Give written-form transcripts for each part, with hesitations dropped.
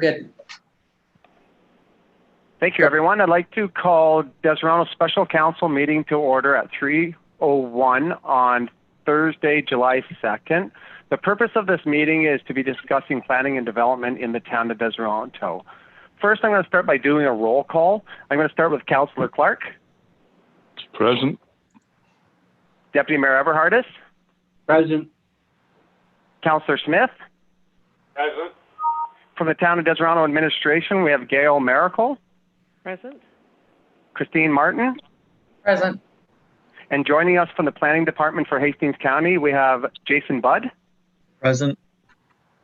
Good. Thank you, everyone. I'd like to call Deseranos Special Council meeting to order at 3:01 on Thursday, July 2nd. The purpose of this meeting is to be discussing planning and development in the town of Deseranos. First, I'm going to start by doing a roll call. I'm going to start with Councillor Clark. Present. Deputy Mayor Everhardis. Present. Councillor Smith. Present. From the town of Deseranos administration, we have Gail Miracle. Present. Christine Martin. Present. And joining us from the planning department for Hastings County, we have Jason Budd. Present.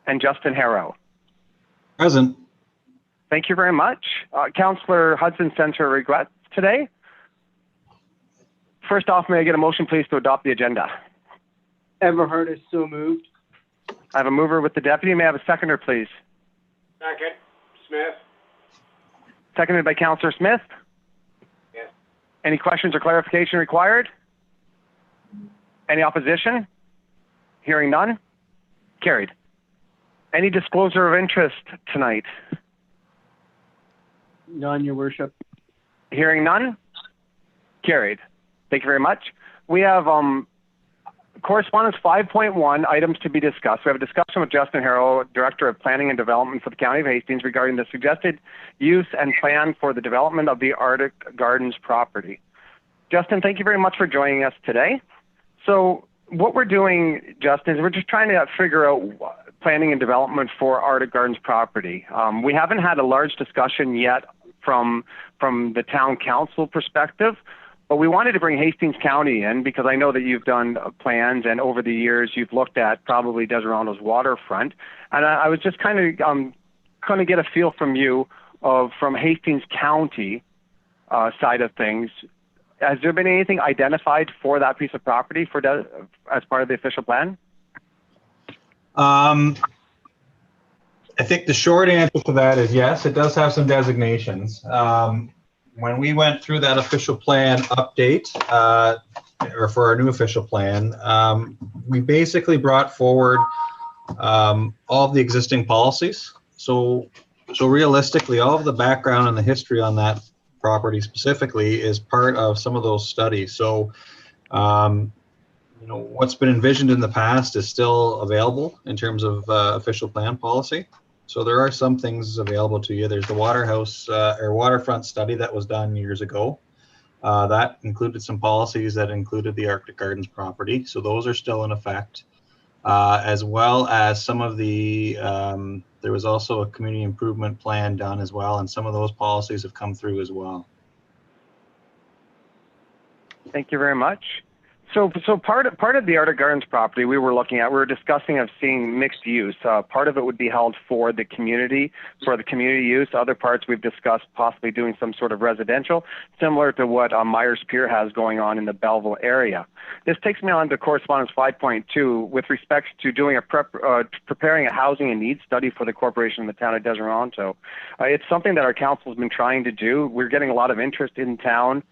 And Justin Harrow. Present. Thank you very much. Councillor Hudson sends her regrets today. First off, may I get a motion, please, to adopt the agenda? Everhardis so moved. I have a mover with the deputy. May I have a seconder, please? Second. Smith. Seconded by Councillor Smith. Yes. Any questions or clarification required? Any opposition? Hearing none? Carried. Any disclosure of interest tonight? None, Your Worship. Hearing none? Carried. Thank you very much. We have correspondence 5.1, items to be discussed. We have a discussion with Justin Harrow, Director of Planning and Development for the County of Hastings, regarding the suggested use and plan for the development of the Arctic Gardens property. Justin, thank you very much for joining us today. So what we're doing, Justin, is we're just trying to figure out planning and development for Arctic Gardens property. We haven't had a large discussion yet from the town council perspective, but we wanted to bring Hastings County in because I know that you've done plans, and over the years you've looked at probably Deseranos waterfront. And I was just kind of get a feel from you from Hastings County side of things. Has there been anything identified for that piece of property as part of the official plan? I think the short answer to that is yes, it does have some designations. When we went through that official plan update, or for our new official plan, we basically brought forward all of the existing policies. So realistically, all of the background and the history on that property specifically is part of some of those studies. So, what's been envisioned in the past is still available in terms of official plan policy. So there are some things available to you. There's the waterfront study that was done years ago. That included some policies that included the Arctic Gardens property. So those are still in effect, as well as some of the, there was also a community improvement plan done as well, and some of those policies have come through as well. Thank you very much. So part of the Arctic Gardens property we were discussing of seeing mixed use. Part of it would be held for the community use. Other parts we've discussed possibly doing some sort of residential, similar to what Myers Pier has going on in the Belleville area. This takes me on to correspondence 5.2 with respect to doing preparing a housing and needs study for the corporation in the town of Deseranos. It's something that our council has been trying to do. We're getting a lot of interest in town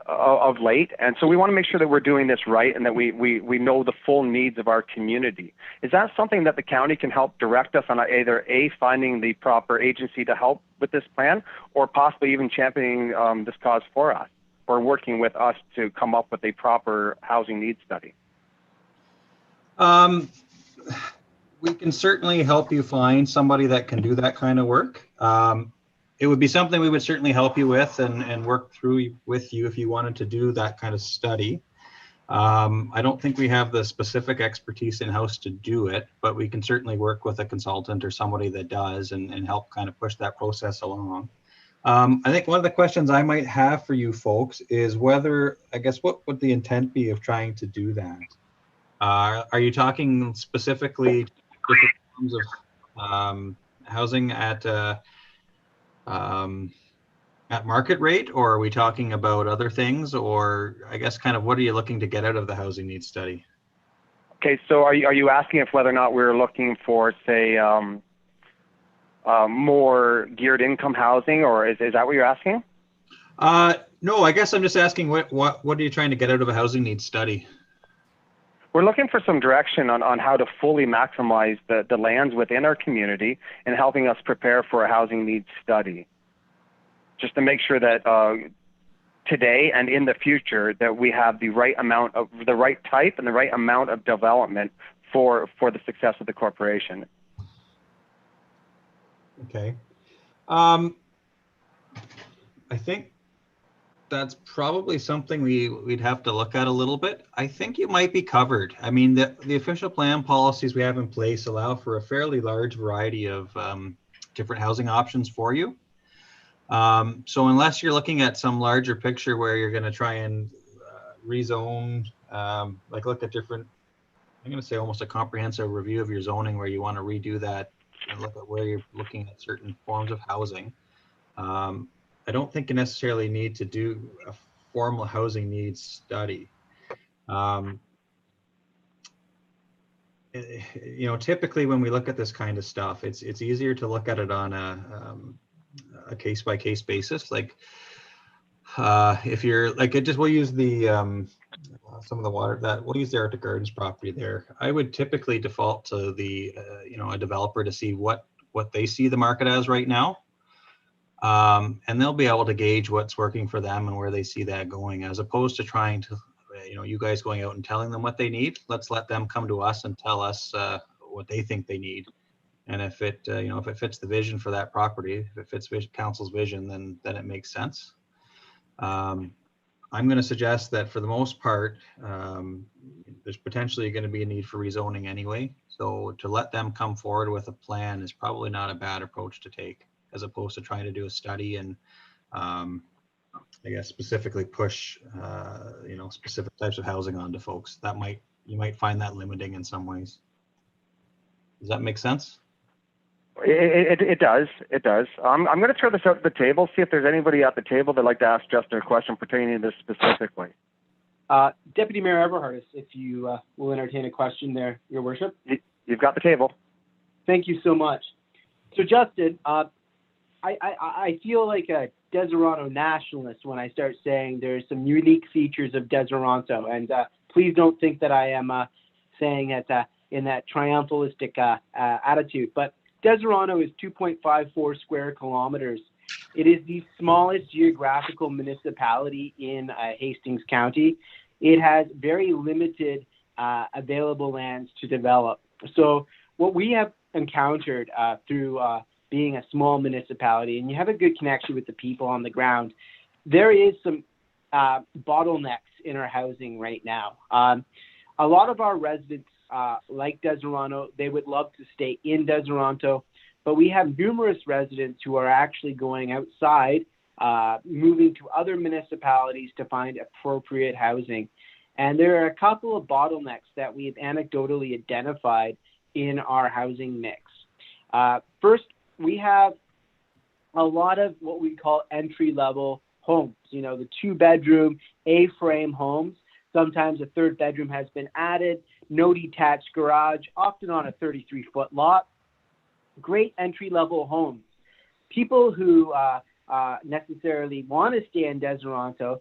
of late, and so we want to make sure that we're doing this right and that we know the full needs of our community. Is that something that the county can help direct us on, either finding the proper agency to help with this plan, or possibly even championing this cause for us, or working with us to come up with a proper housing needs study? We can certainly help you find somebody that can do that kind of work. It would be something we would certainly help you with and work through with you if you wanted to do that kind of study. I don't think we have the specific expertise in-house to do it, but we can certainly work with a consultant or somebody that does and help kind of push that process along. I think one of the questions I might have for you folks is what would the intent be of trying to do that? Are you talking specifically in terms of housing at market rate, or are we talking about other things, or I guess kind of what are you looking to get out of the housing needs study? Okay, so are you asking if whether or not we're looking for, say, more geared income housing, or is that what you're asking? No, I guess I'm just asking what are you trying to get out of a housing needs study? We're looking for some direction on how to fully maximize the lands within our community and helping us prepare for a housing needs study. Just to make sure that today and in the future that we have the right amount of the right type and the right amount of development for the success of the corporation. Okay. I think that's probably something we'd have to look at a little bit. I think you might be covered. I mean, the official plan policies we have in place allow for a fairly large variety of different housing options for you. So unless you're looking at some larger picture where you're going to try and rezone, like look at different, I'm going to say almost a comprehensive review of your zoning where you want to redo that and look at where you're looking at certain forms of housing. I don't think you necessarily need to do a formal housing needs study. You know, typically when we look at this kind of stuff, it's easier to look at it on a case-by-case basis. Like if you're like it, just we'll use the some of the water that we'll use the Arctic Gardens property there. I would typically default to the you know, a developer to see what they see the market as right now. And they'll be able to gauge what's working for them and where they see that going, as opposed to trying to, you know, you guys going out and telling them what they need. Let's let them come to us and tell us what they think they need. And if it, you know, if it fits the vision for that property, if it fits council's vision, then it makes sense. I'm going to suggest that for the most part, there's potentially going to be a need for rezoning anyway. So to let them come forward with a plan is probably not a bad approach to take, as opposed to trying to do a study and I guess specifically push you know, specific types of housing onto folks. That you might find that limiting in some ways. Does that make sense? It does. It does. I'm going to throw this out at the table, see if there's anybody at the table that'd like to ask Justin a question pertaining to this specifically. Deputy Mayor Everhardis, if you will entertain a question there, Your Worship. You've got the table. Thank you so much. So Justin, I feel like a Deseronto nationalist when I start saying there's some unique features of Deseronto, and please don't think that I am saying that in that triumphalistic attitude. But Deseronto is 2.54 square kilometers. It is the smallest geographical municipality in Hastings County. It has very limited available lands to develop. So what we have encountered through being a small municipality, and you have a good connection with the people on the ground, there is some bottlenecks in our housing right now. A lot of our residents, like Deseronto, they would love to stay in Deseronto, but we have numerous residents who are actually going outside, moving to other municipalities to find appropriate housing. And there are a couple of bottlenecks that we've anecdotally identified in our housing mix. First, we have a lot of what we call entry-level homes, you know, the 2-bedroom A-frame homes. Sometimes a 3rd bedroom has been added, no detached garage, often on a 33-foot lot. Great entry-level homes. People who necessarily want to stay in Deseronto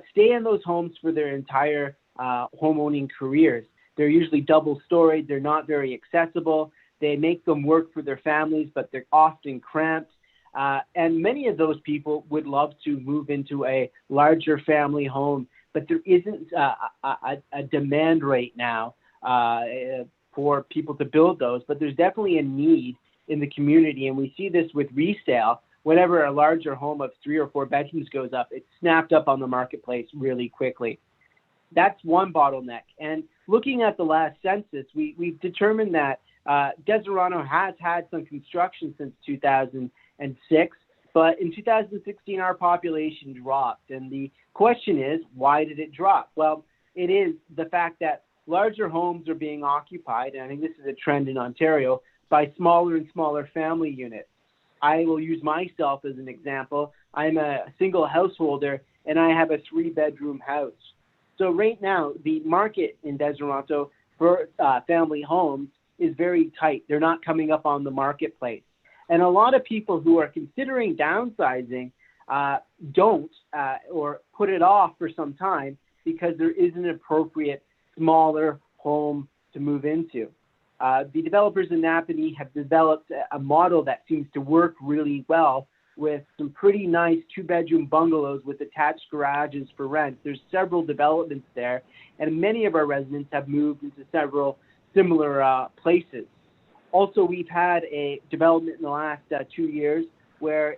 stay in those homes for their entire homeowning careers. They're usually double-storied. They're not very accessible. They make them work for their families, but they're often cramped. And many of those people would love to move into a larger family home, but there isn't a demand right now for people to build those. But there's definitely a need in the community, and we see this with resale. Whenever a larger home of 3 or 4 bedrooms goes up, it's snapped up on the marketplace really quickly. That's one bottleneck. And looking at the last census, we've determined that Deseronto has had some construction since 2006, but in 2016, our population dropped. And the question is, why did it drop? Well, it is the fact that larger homes are being occupied, and I think this is a trend in Ontario, by smaller and smaller family units. I will use myself as an example. I'm a single householder, and I have a 3-bedroom house. So right now, the market in Deseronto for family homes is very tight. They're not coming up on the marketplace. And a lot of people who are considering downsizing don't or put it off for some time because there isn't an appropriate smaller home to move into. The developers in Napanee have developed a model that seems to work really well with some pretty nice 2-bedroom bungalows with attached garages for rent. There's several developments there, and many of our residents have moved into several similar places. Also, we've had a development in the last 2 years where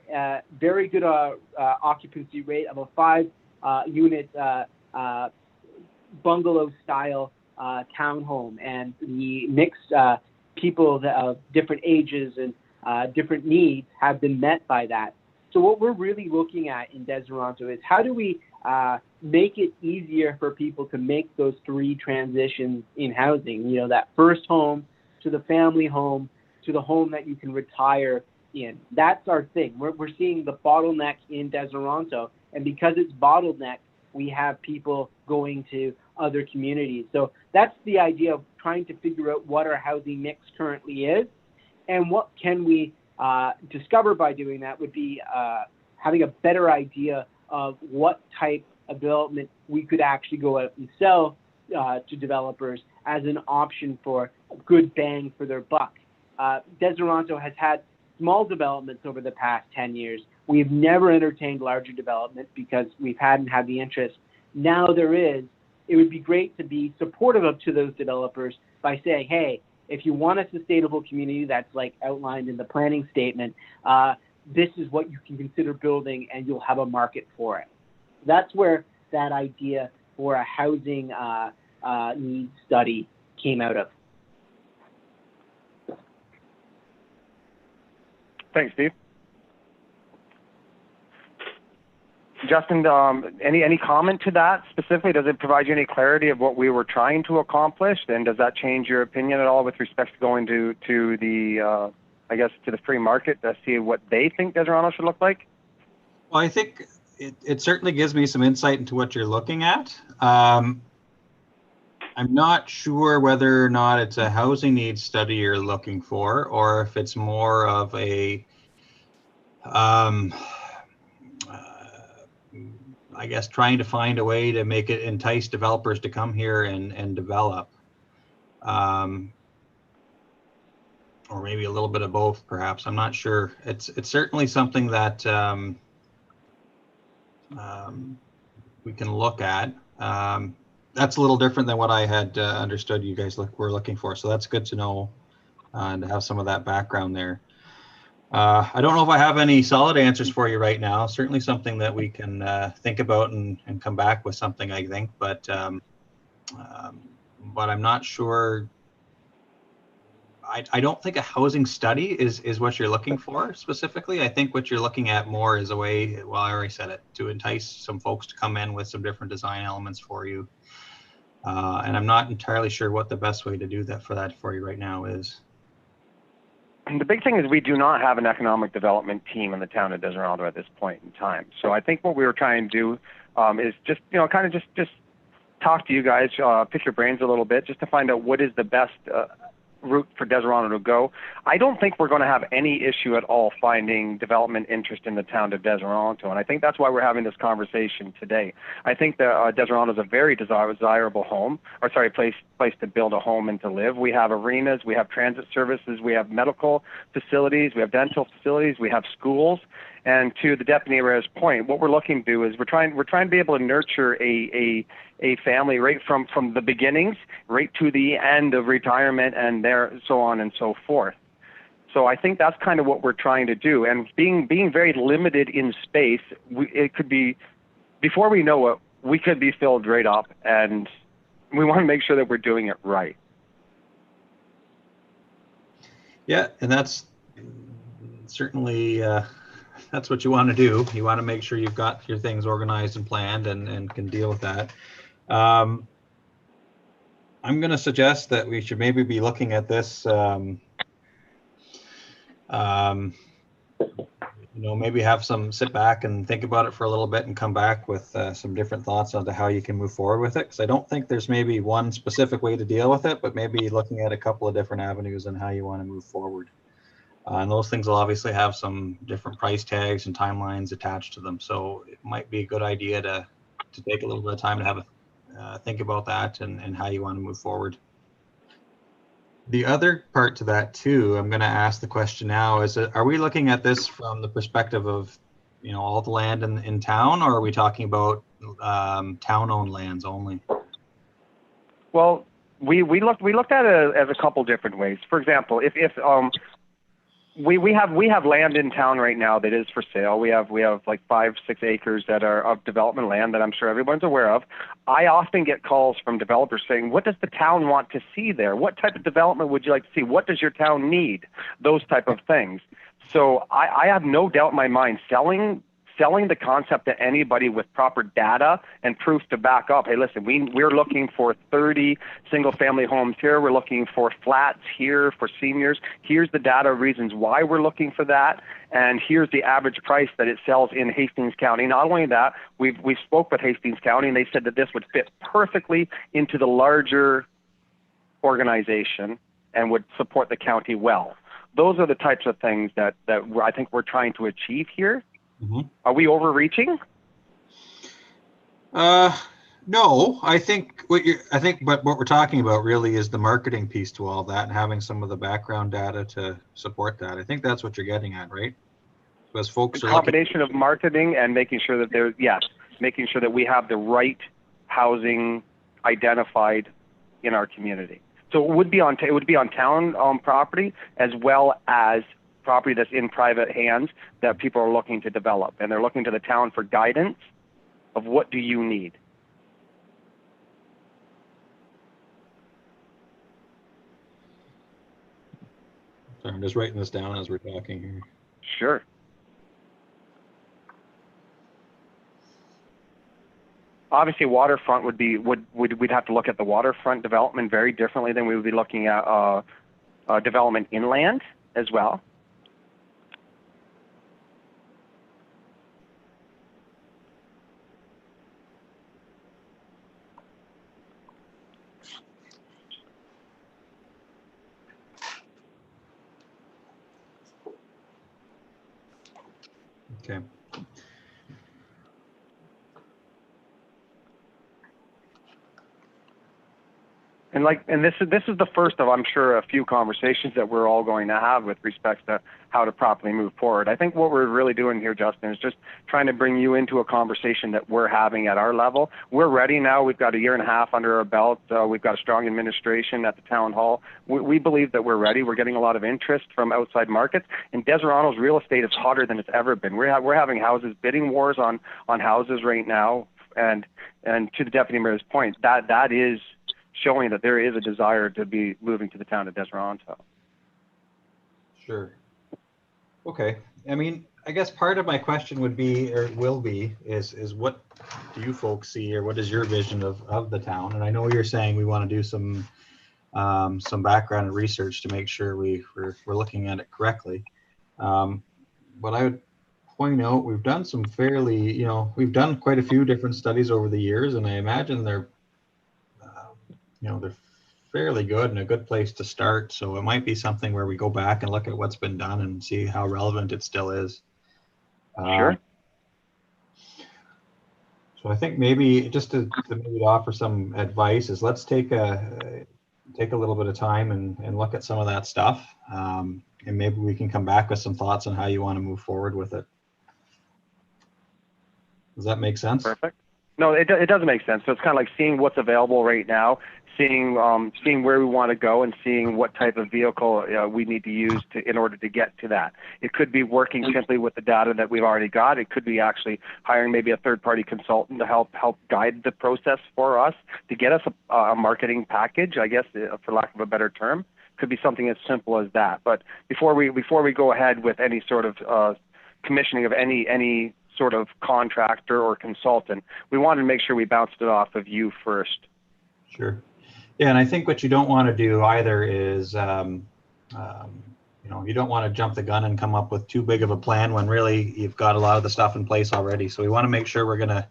very good occupancy rate of a 5-unit bungalow-style townhome, and the mixed people of different ages and different needs have been met by that. So what we're really looking at in Deseronto is how do we make it easier for people to make those 3 transitions in housing, you know, that first home to the family home to the home that you can retire in. That's our thing. We're seeing the bottleneck in Deseronto, and because it's bottleneck, we have people going to other communities. So that's the idea of trying to figure out what our housing mix currently is, and what can we discover by doing that would be having a better idea of what type of development we could actually go out and sell to developers as an option for good bang for their buck. Deseronto has had small developments over the past 10 years. We've never entertained larger development because we hadn't had the interest. Now there is. It would be great to be supportive of to those developers by saying, hey, if you want a sustainable community that's like outlined in the planning statement, this is what you can consider building and you'll have a market for it. That's where that idea for a housing needs study came out of. Thanks, Steve. Justin, any comment to that specifically? Does it provide you any clarity of what we were trying to accomplish? And does that change your opinion at all with respect to going to the, I guess, to the free market to see what they think Deseronto should look like? Well, I think it certainly gives me some insight into what you're looking at. I'm not sure whether or not it's a housing needs study you're looking for, or if it's more of a, I guess, trying to find a way to make it entice developers to come here and develop. Or maybe a little bit of both, perhaps. I'm not sure. It's certainly something that we can look at. That's a little different than what I had understood you guys were looking for. So that's good to know and to have some of that background there. I don't know if I have any solid answers for you right now. Certainly something that we can think about and come back with something, I think. But I'm not sure. I don't think a housing study is what you're looking for specifically. I think what you're looking at more is a way, well, I already said it, to entice some folks to come in with some different design elements for you. And I'm not entirely sure what the best way to do that for you right now is. And the big thing is we do not have an economic development team in the town of Deseronto at this point in time. So I think what we were trying to do is just, kind of just talk to you guys, pick your brains a little bit, just to find out what is the best route for Deseronto to go. I don't think we're going to have any issue at all finding development interest in the town of Deseronto, and I think that's why we're having this conversation today. I think that Deseronto is a very desirable place to build a home and to live. We have arenas, we have transit services, we have medical facilities, we have dental facilities, we have schools. And to the Deputy Mayor's point, what we're looking to do is we're trying to be able to nurture a family right from the beginnings right to the end of retirement and there so on and so forth. So I think that's kind of what we're trying to do. And being very limited in space, it could be, before we know it, we could be filled right up, and we want to make sure that we're doing it right. Yeah, and that's certainly that's what you want to do. You want to make sure you've got your things organized and planned and can deal with that. I'm going to suggest that we should maybe be looking at this, maybe have sit back and think about it for a little bit and come back with some different thoughts on how you can move forward with it. Because I don't think there's maybe one specific way to deal with it, but maybe looking at a couple of different avenues and how you want to move forward. And those things will obviously have some different price tags and timelines attached to them. So it might be a good idea to take a little bit of time to have a think about that and how you want to move forward. The other part to that too, I'm going to ask the question now, is are we looking at this from the perspective of, all the land in town, or are we talking about town-owned lands only? Well, we looked at it as a couple different ways. For example, if we have land in town right now that is for sale. We have like 5-6 acres that are of development land that I'm sure everyone's aware of. I often get calls from developers saying, "What does the town want to see there? What type of development would you like to see? What does your town need?" Those type of things. So I have no doubt in my mind selling the concept to anybody with proper data and proof to back up. Hey, listen, we're looking for 30 single-family homes here. We're looking for flats here for seniors. Here's the data reasons why we're looking for that, and here's the average price that it sells in Hastings County. Not only that, we spoke with Hastings County, and they said that this would fit perfectly into the larger organization and would support the county well. Those are the types of things that I think we're trying to achieve here. Mm-hmm. Are we overreaching? No, I think but what we're talking about really is the marketing piece to all that and having some of the background data to support that. I think that's what you're getting at, right? Because folks A are combination of marketing and making sure that making sure that we have the right housing identified in our community. So it would be on town property as well as property that's in private hands that people are looking to develop, and they're looking to the town for guidance of what do you need. Sorry, I'm just writing this down as we're talking here. Sure. Obviously, waterfront we'd have to look at the waterfront development very differently than we would be looking at development inland as well. Okay. And this is the first of, I'm sure, a few conversations that we're all going to have with respect to how to properly move forward. I think what we're really doing here, Justin, is just trying to bring you into a conversation that we're having at our level. We're ready now. We've got a year and a half under our belt. We've got a strong administration at the town hall. We believe that we're ready. We're getting a lot of interest from outside markets. And Deseronto's real estate is hotter than it's ever been. We're having bidding wars on houses right now. And to the deputy mayor's point, that is showing that there is a desire to be moving to the town of Deseronto. Sure. Okay. I mean, I guess part of my question would be, or will be, is what do you folks see, or what is your vision of the town? And I know you're saying we want to do some background and research to make sure we're looking at it correctly. But I would point out we've done some fairly, we've done quite a few different studies over the years, and I imagine they're fairly good and a good place to start. So it might be something where we go back and look at what's been done and see how relevant it still is. Sure. So I think maybe just to maybe offer some advice is let's take a little bit of time and look at some of that stuff. And maybe we can come back with some thoughts on how you want to move forward with it. Does that make sense? Perfect. No, it doesn't make sense. So it's kind of like seeing what's available right now, seeing where we want to go, and seeing what type of vehicle we need to use in order to get to that. It could be working simply with the data that we've already got. It could be actually hiring maybe a third-party consultant to help guide the process for us to get us a marketing package, I guess, for lack of a better term. Could be something as simple as that. But before we go ahead with any sort of commissioning of any sort of contractor or consultant, we wanted to make sure we bounced it off of you first. Sure. Yeah, and I think what you don't want to do either is, you don't want to jump the gun and come up with too big of a plan when really you've got a lot of the stuff in place already. So we want to make sure we're going to,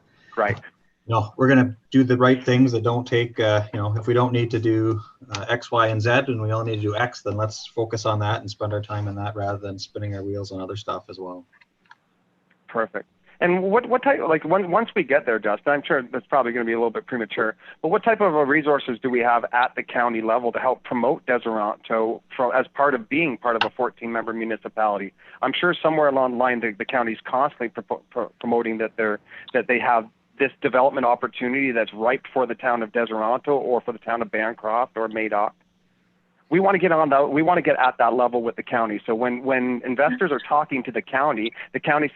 we're going to do the right things that don't take, if we don't need to do X, Y, and Z, and we only need to do X, then let's focus on that and spend our time in that rather than spinning our wheels on other stuff as well. Perfect. And what type, like once we get there, Justin, I'm sure that's probably going to be a little bit premature, but what type of resources do we have at the county level to help promote Deseronto as part of being part of a 14-member municipality? I'm sure somewhere along the line the county's constantly promoting that they have this development opportunity that's ripe for the town of Deseronto or for the town of Bancroft or Madoc. We want to get at that level with the county. So when investors are talking to the county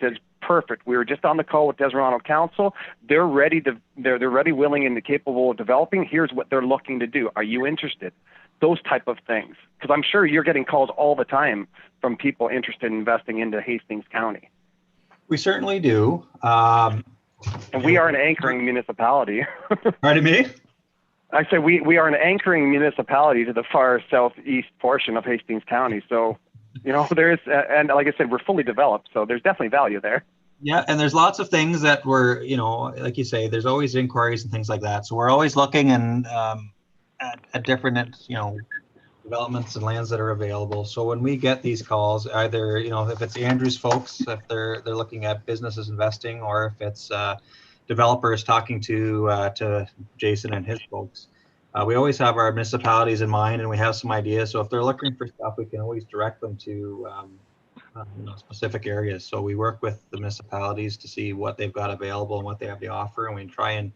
says, perfect. We were just on the call with Deseronto Council. They're ready, willing, and capable of developing. Here's what they're looking to do. Are you interested? Those type of things. Because I'm sure you're getting calls all the time from people interested in investing into Hastings County. We certainly do. And we are an anchoring municipality. Pardon me? I say we are an anchoring municipality to the far southeast portion of Hastings County. So, there is, and like I said, we're fully developed. So there's definitely value there. Yeah, and there's lots of things that we're, like you say, there's always inquiries and things like that. So we're always looking and at different, developments and lands that are available. So when we get these calls, either, if it's Andrew's folks, if they're looking at businesses investing, or if it's developers talking to Jason and his folks, we always have our municipalities in mind, and we have some ideas. So if they're looking for stuff, we can always direct them to specific areas. So we work with the municipalities to see what they've got available and what they have to offer, and we try and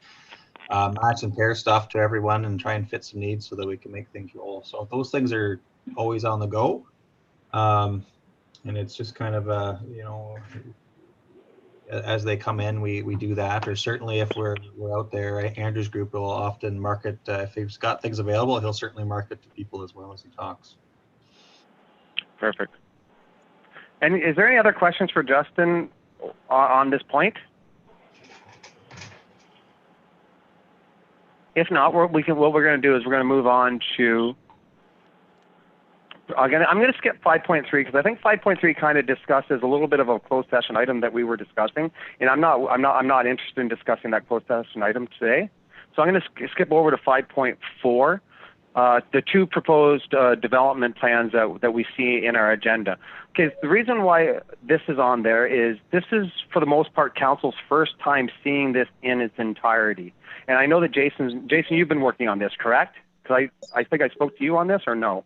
match and pair stuff to everyone and try and fit some needs so that we can make things roll. So those things are always on the go, and it's just kind of as they come in, we do that. Or certainly if we're out there, Andrew's group will often market, if he's got things available, he'll certainly market to people as well as he talks. Perfect. And is there any other questions for Justin on this point? If not, what we're going to do is we're going to move on to. I'm going to skip 5.3 because I think 5.3 kind of discusses a little bit of a closed session item that we were discussing, and I'm not interested in discussing that closed session item today. So I'm going to skip over to 5.4, the two proposed development plans that we see in our agenda. Okay, the reason why this is on there is this is for the most part council's first time seeing this in its entirety, and I know that Jason, you've been working on this, correct? Because I think I spoke to you on this, or no?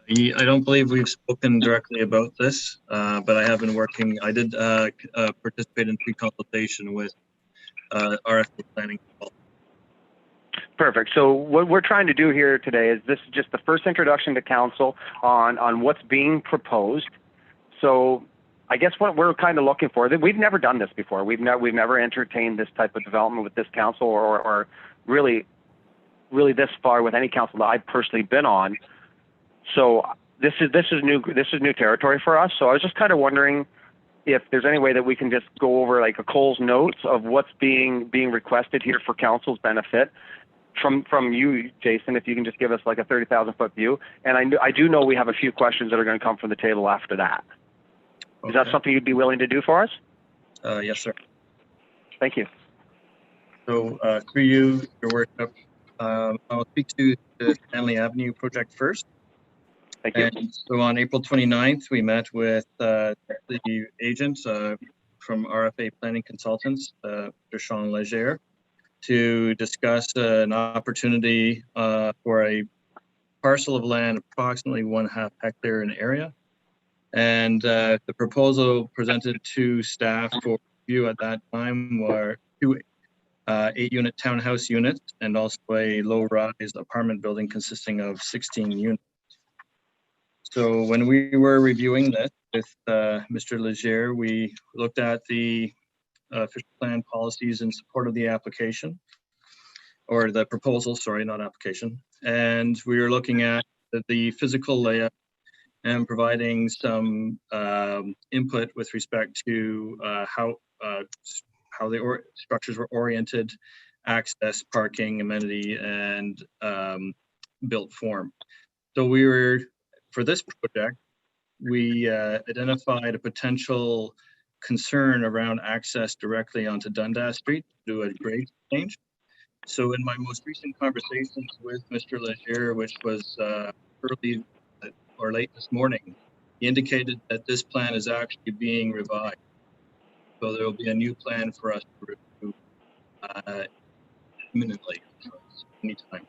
I don't believe we've spoken directly about this, but I have been working. I did participate in pre-consultation with RFA planning. Perfect. So what we're trying to do here today is this is just the first introduction to council on what's being proposed. So I guess what we're kind of looking for, we've never done this before. We've never entertained this type of development with this council or really this far with any council that I've personally been on. So this is new territory for us. So I was just kind of wondering if there's any way that we can just go over like a Cole's notes of what's being requested here for council's benefit from you, Jason, if you can just give us like a 30,000-foot view. And I do know we have a few questions that are going to come from the table after that. Okay. Is that something you'd be willing to do for us? Yes, sir. Thank you. So through you, your worship, I'll speak to the Stanley Avenue project first. Thank you. And so on April 29th, we met with the agent from RFA Planning Consultants, Sean Leger, to discuss an opportunity for a parcel of land approximately 1/2 hectare in area. And the proposal presented to staff for review at that time were 2 8-unit townhouse units and also a low-rise apartment building consisting of 16 units. So when we were reviewing this with Mr. Leger, we looked at the official plan policies in support of the application, or the proposal, sorry, not application. And we were looking at the physical layout and providing some input with respect to how the structures were oriented, access, parking, amenity, and built form. So for this project, we identified a potential concern around access directly onto Dundas Street to do a grade change. So in my most recent conversations with Mr. Leger, which was early or late this morning, he indicated that this plan is actually being revised. So there will be a new plan for us to review imminently, so anytime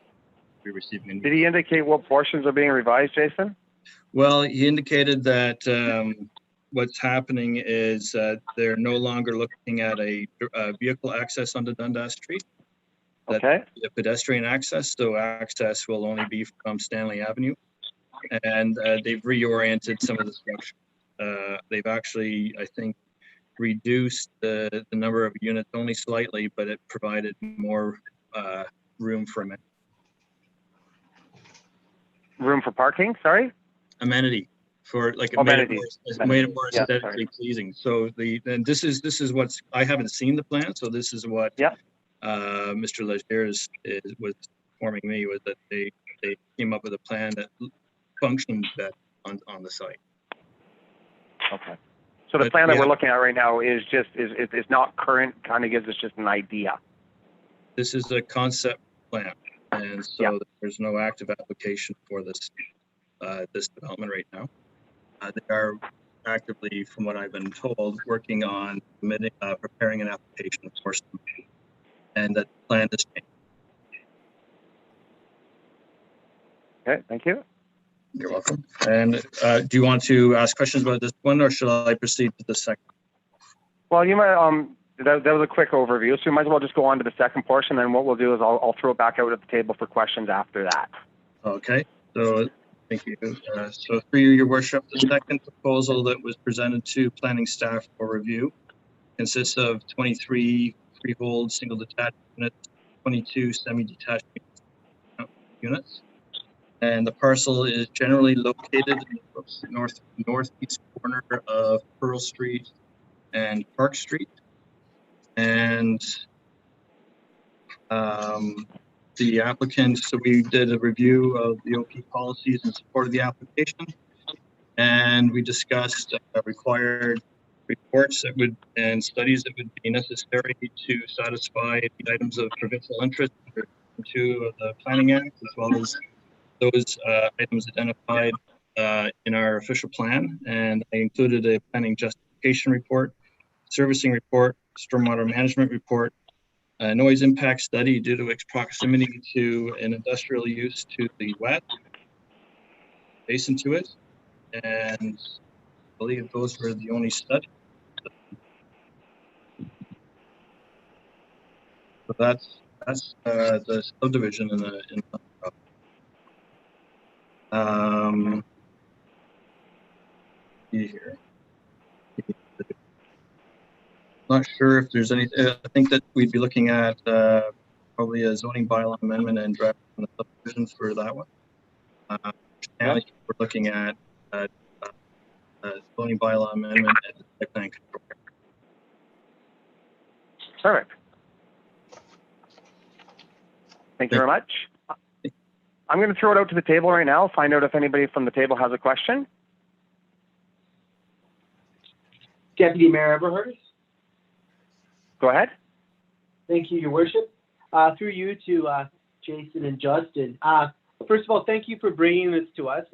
we're receiving a new. Did he indicate what portions are being revised, Jason? Well, he indicated that what's happening is they're no longer looking at a vehicle access onto Dundas Street. That Okay. the pedestrian access, so access will only be from Stanley Avenue, and they've reoriented some of the structure. They've actually, I think, reduced the number of units only slightly, but it provided more room for Room for parking, sorry? amenity for like it Amenity. made it more Yeah, aesthetically sorry. pleasing. So and this is what's, I haven't seen the plan, so this is what Yeah. Mr. Leger was informing me, was that they came up with a plan that functioned better on the site. Okay. So the But plan that we we're have- looking at right now is just is not current, kind of gives us just an idea. This is a concept plan, and so Yeah. there's no active application for this this development right now. They are actively, from what I've been told, working on preparing an application for some, and that plan is changed. Okay, thank you. You're welcome. And do you want to ask questions about this one, or shall I proceed to the second? Well, you might that was a quick overview, so you might as well just go on to the second portion. Then what we'll do is I'll throw it back out at the table for questions after that. Okay. So thank you. So through you, Your Worship, the second proposal that was presented to planning staff for review consists of 23 freehold single detached units, 22 semi-detached units, and the parcel is generally located in the northeast corner of Pearl Street and Park Street, and the applicant, so we did a review of the OP policies in support of the application, and we discussed required reports that would and studies that would be necessary to satisfy the items of provincial interest under Section 2 of the Planning Act, as well as those items identified in our official plan. And I included a planning justification report, servicing report, stormwater management report, a noise impact study due to its proximity to an industrial use to the west, basin to it, and I believe those were the only studies. So that's the subdivision in the see here. Not sure if there's any. I think that we'd be looking at probably a zoning bylaw amendment and draft on the subdivision for that one. And we're looking at zoning bylaw amendment and site plan control. Perfect. Thank you very much. I'm going to throw it out to the table right now, find out if anybody from the table has a question. Deputy Mayor Everhurst. Go ahead. Thank you, Your Worship. Through you to Jason and Justin. First of all, thank you for bringing this to us.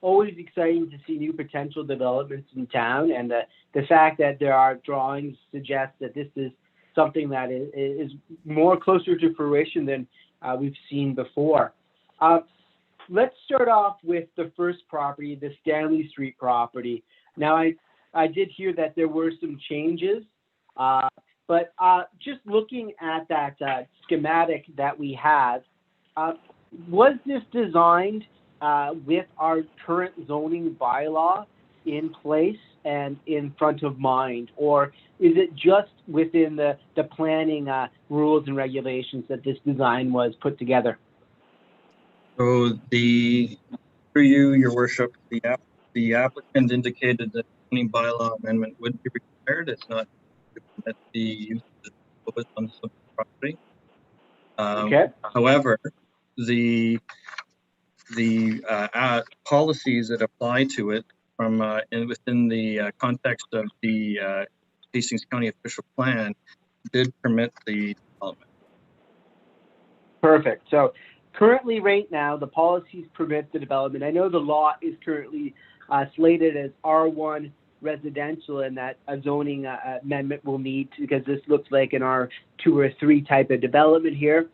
Always exciting to see new potential developments in town, and the fact that there are drawings suggests that this is something that is more closer to fruition than we've seen before. Let's start off with the first property, the Stanley Street property. Now, I did hear that there were some changes, but just looking at that schematic that we have, was this designed with our current zoning bylaw in place and in front of mind, or is it just within the planning rules and regulations that this design was put together? So through you, Your Worship, the applicant indicated that zoning bylaw amendment would be required. It's not to permit the use of on the subject property. Okay. However, the policies that apply to it from within the context of the Hastings County official plan did permit the development. Perfect. So currently, right now, the policies permit the development. I know the lot is currently slated as R1 residential and that a zoning amendment will need to, because this looks like an R2 or 3 type of development here.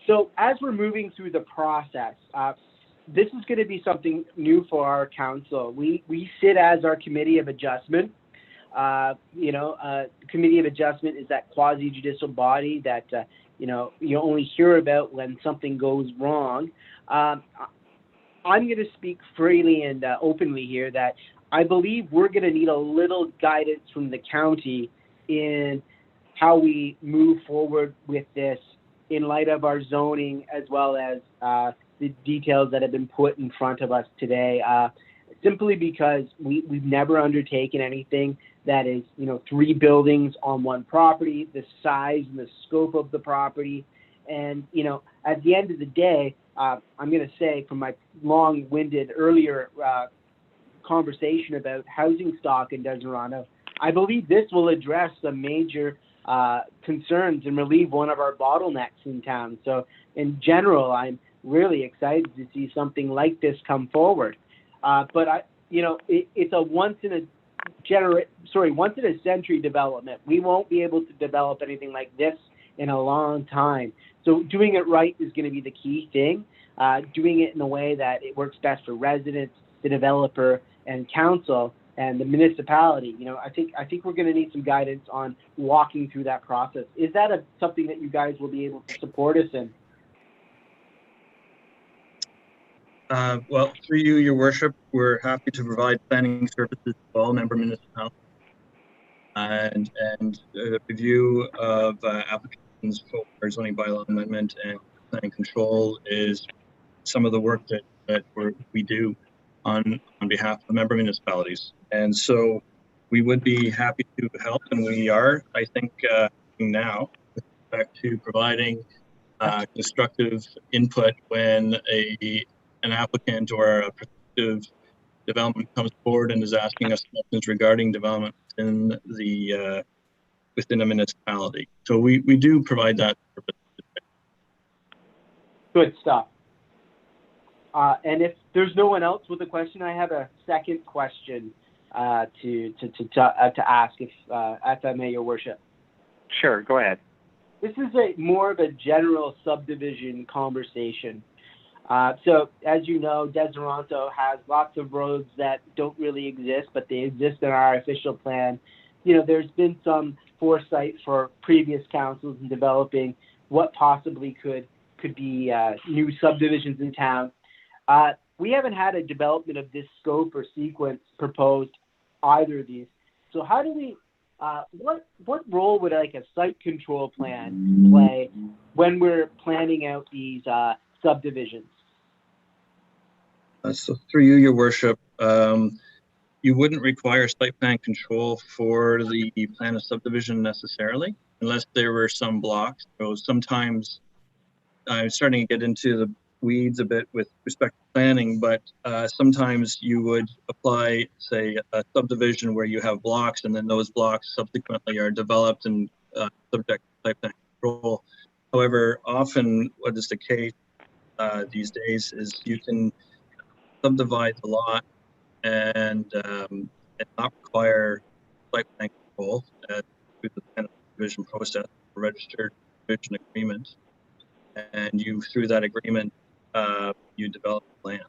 So as we're moving through the process, this is going to be something new for our council. We sit as our committee of adjustment. Committee of adjustment is that quasi-judicial body that you only hear about when something goes wrong. I'm going to speak freely and openly here that I believe we're going to need a little guidance from the county in how we move forward with this in light of our zoning, as well as the details that have been put in front of us today, simply because we've never undertaken anything that is, 3 buildings on one property, the size and the scope of the property. And, at the end of the day, I'm going to say from my long-winded earlier conversation about housing stock in Desirano, I believe this will address some major concerns and relieve one of our bottlenecks in town. So in general, I'm really excited to see something like this come forward. But it's a once in a century development. We won't be able to develop anything like this in a long time. So doing it right is going to be the key thing. Doing it in a way that it works best for residents, the developer, and council, and the municipality. I think we're going to need some guidance on walking through that process. Is that something that you guys will be able to support us in? Well, through you, Your Worship, we're happy to provide planning services to all member municipalities. And review of applications for zoning bylaw amendment and planning control is some of the work that we do on behalf of member municipalities. And so we would be happy to help, and we are, I think, now with respect to providing constructive input when an applicant or a prospective development comes forward and is asking us questions regarding development within a municipality. So we do provide that service. Good stuff. And if there's no one else with a question, I have a second question to ask, if I may, Your Worship. Sure, go ahead. This is more of a general subdivision conversation. So, as you know, Desirano has lots of roads that don't really exist, but they exist in our official plan. There's been some foresight for previous councils in developing what possibly could be new subdivisions in town. We haven't had a development of this scope or sequence proposed either of these. So how do we, what role would a site control plan play when we're planning out these subdivisions? So through you, Your Worship, you wouldn't require site plan control for the plan of subdivision necessarily, unless there were some blocks. So sometimes I'm starting to get into the weeds a bit with respect to planning, but sometimes you would apply, say, a subdivision where you have blocks, and then those blocks subsequently are developed and subject to site plan control. However, often what is the case these days is you can subdivide the lot and not require site plan control through the plan of subdivision process, a registered subdivision agreement, and through that agreement you develop the land.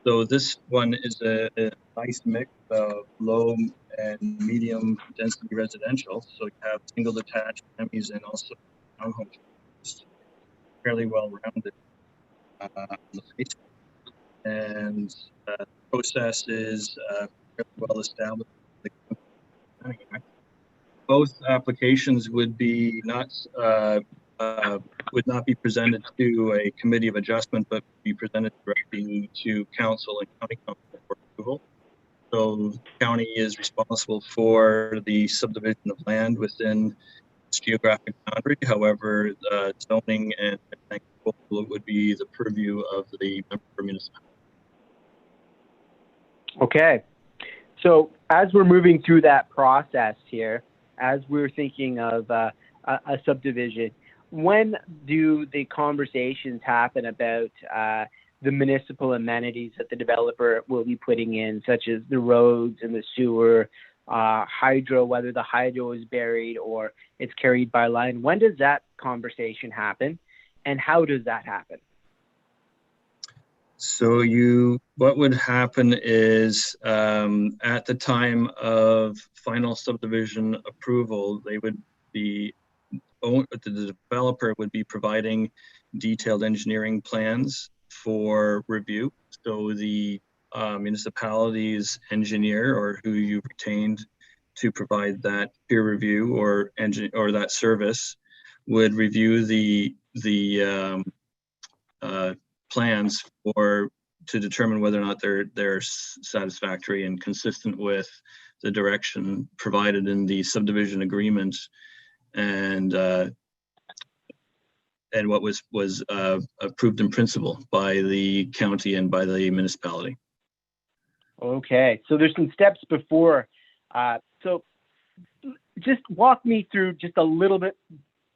So this one is a nice mix of low and medium density residential. So you have single detached semis and also townhomes, fairly well rounded on the face. And the process is fairly well established. Both applications would not be presented to a committee of adjustment, but be presented directly to council and county council for approval. So the county is responsible for the subdivision of land within its geographic boundary. However, zoning and control would be the purview of the member municipality. Okay. So as we're moving through that process here, as we're thinking of a subdivision, when do the conversations happen about the municipal amenities that the developer will be putting in, such as the roads and the sewer, hydro, whether the hydro is buried or it's carried by line? When does that conversation happen, and how does that happen? So what would happen is at the time of final subdivision approval, the developer would be providing detailed engineering plans for review. So the municipality's engineer, or who you retained to provide that peer review or that service, would review the plans to determine whether or not they're satisfactory and consistent with the direction provided in the subdivision agreement and what was approved in principle by the county and by the municipality. Okay, so there's some steps before. So just walk me through just a little bit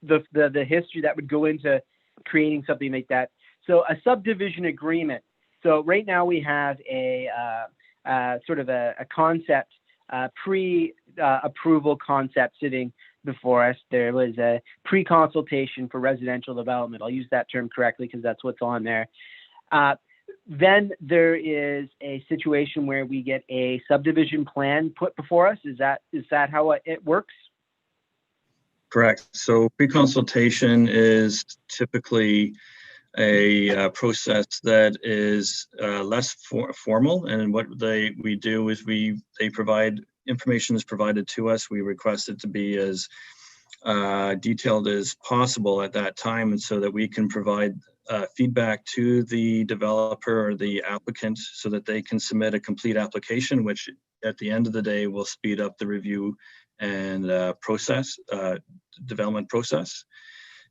the history that would go into creating something like that. So a subdivision agreement. So right now we have a sort of a concept, pre-approval concept sitting before us. There was a pre-consultation for residential development. I'll use that term correctly because that's what's on there. Then there is a situation where we get a subdivision plan put before us. Is that how it works? Correct. So pre-consultation is typically a process that is less formal, and what we do is they provide information is provided to us. We request it to be as detailed as possible at that time, and so that we can provide feedback to the developer or the applicant so that they can submit a complete application, which at the end of the day will speed up the review and development process,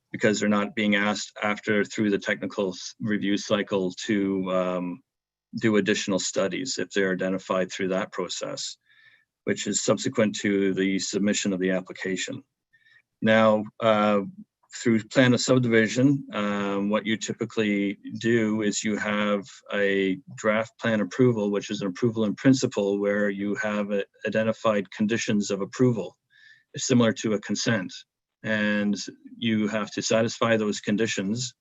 because they're not being asked through the technical review cycle to do additional studies if they're identified through that process, which is subsequent to the submission of the application. Now, through plan of subdivision, what you typically do is you have a draft plan approval, which is an approval in principle, where you have identified conditions of approval, similar to a consent. And you have to satisfy those conditions.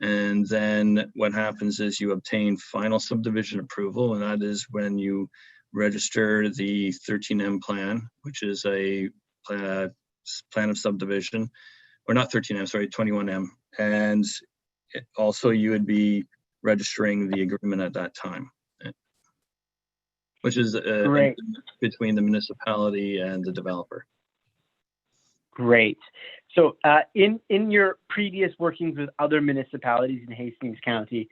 And then what happens is you obtain final subdivision approval, and that is when you register the 13M plan, which is a plan of subdivision, or not 13M, sorry, 21M. And also you would be registering the agreement at that time, which is between the municipality and the developer. Great. So in your previous workings with other municipalities in Hastings County,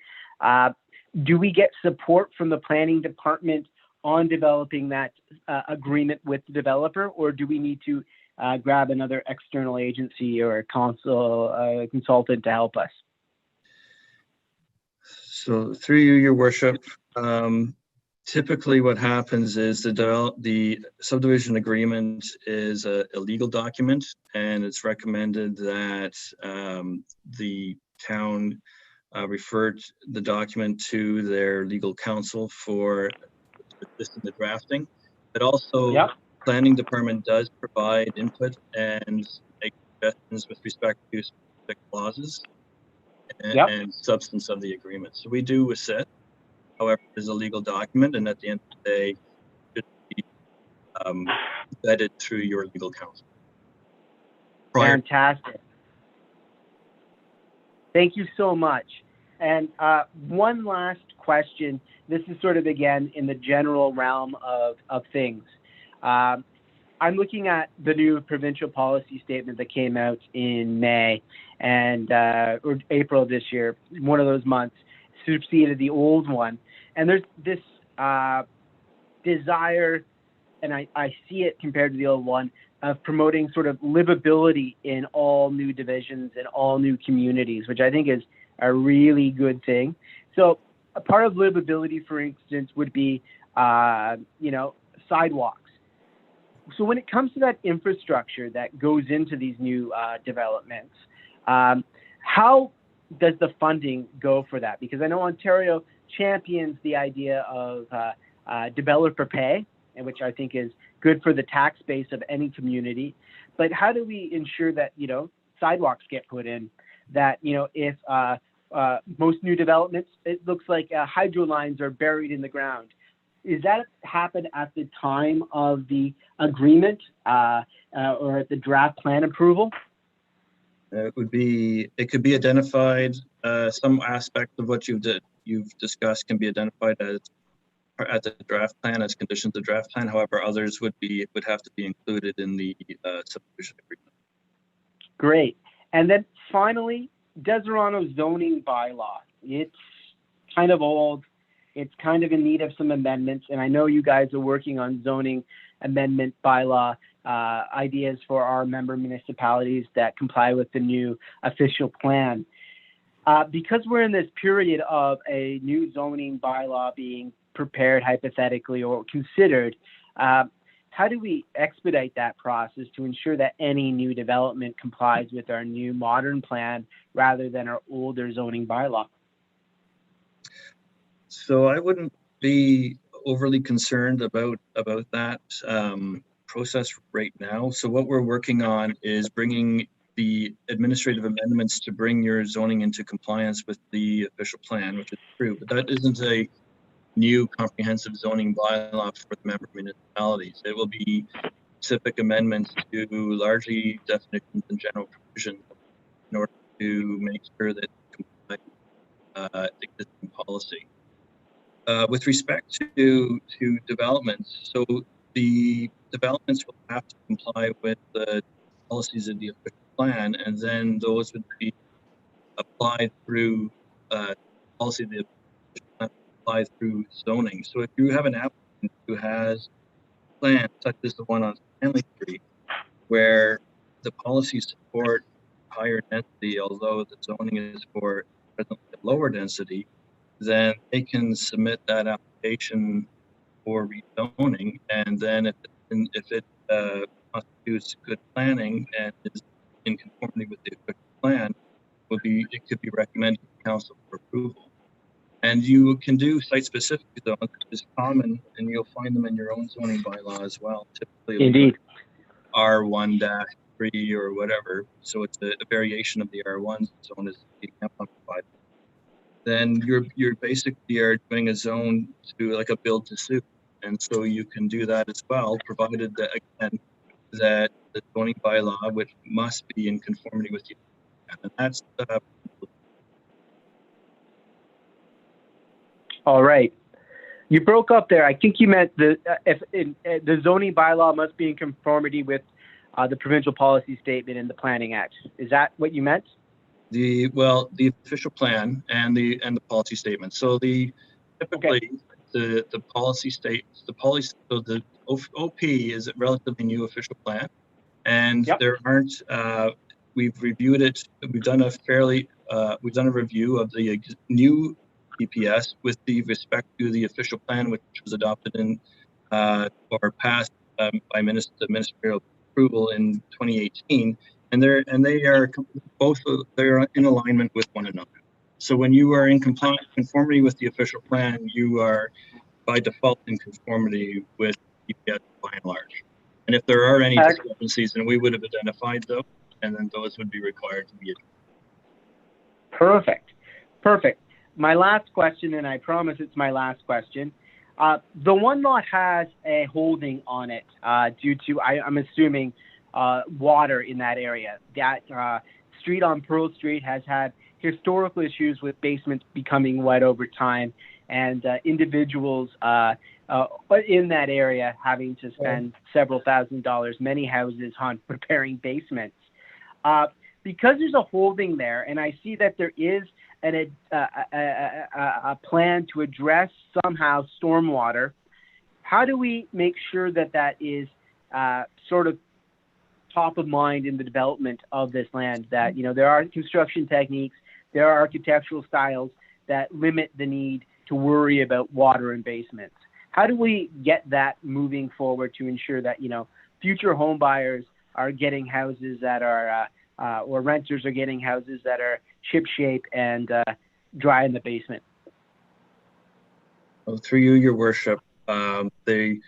do we get support from the planning department on developing that agreement with the developer, or do we need to grab another external agency or a consultant to help us? So through you, Your Worship, typically what happens is the subdivision agreement is a legal document, and it's recommended that the town refer the document to their legal counsel for assisting the drafting. But also, planning department does provide input and make suggestions with respect to specific clauses and substance of the agreement. So we do assist. However, it is a legal document, and at the end of the day, it should be vetted through your legal counsel. Fantastic. Thank you so much. And one last question. This is sort of, again, in the general realm of things. I'm looking at the new provincial policy statement that came out in May and or April of this year, one of those months, superseded the old one. And there's this desire, and I see it compared to the old one, of promoting sort of livability in all new divisions and all new communities, which I think is a really good thing. So a part of livability, for instance, would be, sidewalks. So when it comes to that infrastructure that goes into these new developments, how does the funding go for that? Because I know Ontario champions the idea of developer pay, and which I think is good for the tax base of any community. But how do we ensure that, sidewalks get put in, that, if most new developments, it looks like hydro lines are buried in the ground. Is that happen at the time of the agreement or at the draft plan approval? It could be identified. Some aspect of what you've discussed can be identified as at the draft plan as conditions of draft plan. However, others would have to be included in the subdivision agreement. Great. And then finally, Deseronto zoning bylaw. It's kind of old. It's kind of in need of some amendments. And I know you guys are working on zoning amendment bylaw ideas for our member municipalities that comply with the new official plan. Because we're in this period of a new zoning bylaw being prepared hypothetically or considered, how do we expedite that process to ensure that any new development complies with our new modern plan rather than our older zoning bylaw? So I wouldn't be overly concerned about that process right now. So what we're working on is bringing the administrative amendments to bring your zoning into compliance with the official plan, which is true, but that isn't a new comprehensive zoning bylaw for the member municipalities. It will be specific amendments to largely definitions and general provisions in order to make sure that it complies existing policy. With respect to developments, so the developments will have to comply with the policies of the official plan, and then those would be applied through policy of the official plan applied through zoning. So if you have an applicant who has plans such as the one on Stanley Street, where the policies support higher density, although the zoning is for presently lower density, then they can submit that application for rezoning, and then if it constitutes good planning and is in conformity with the official plan, it could be recommended to council for approval. And you can do site-specific zones, which is common, and you'll find them in your own zoning bylaw as well. Typically, Indeed. R1-3 or whatever. So it's a variation of the R1 zone is the amplified. Then you're basically are doing a zone to like a build to suit, and so you can do that as well, provided that again that the zoning bylaw, which must be in conformity with you, and that's All right. You broke up there. I think you meant the zoning bylaw must be in conformity with the provincial policy statement in the Planning Act. Is that what you meant? The official plan and the policy statement. So typically the policy states so the OP is a relatively new official plan, and there aren't. We've reviewed it. We've done a review of the new EPS with respect to the official plan, which was adopted in or passed by ministerial approval in 2018. And they are both they're in alignment with one another. So when you are in conformity with the official plan, you are by default in conformity with EPS by and large. And if there are any discrepancies, then we would have identified those, and then those would be required to be addressed. Perfect. My last question, and I promise it's my last question. The one lot has a holding on it due to, I'm assuming, water in that area. That street on Pearl Street has had historical issues with basements becoming wet over time, and individuals in that area having to spend several $1,000s, many houses, on repairing basements. Because there's a holding there, and I see that there is a plan to address somehow stormwater, how do we make sure that that is sort of top of mind in the development of this land, that there are construction techniques, there are architectural styles that limit the need to worry about water in basements? How do we get that moving forward to ensure that future home buyers are getting houses that are or renters are getting houses that are ship shape and dry in the basement. Well, through you, Your Worship, the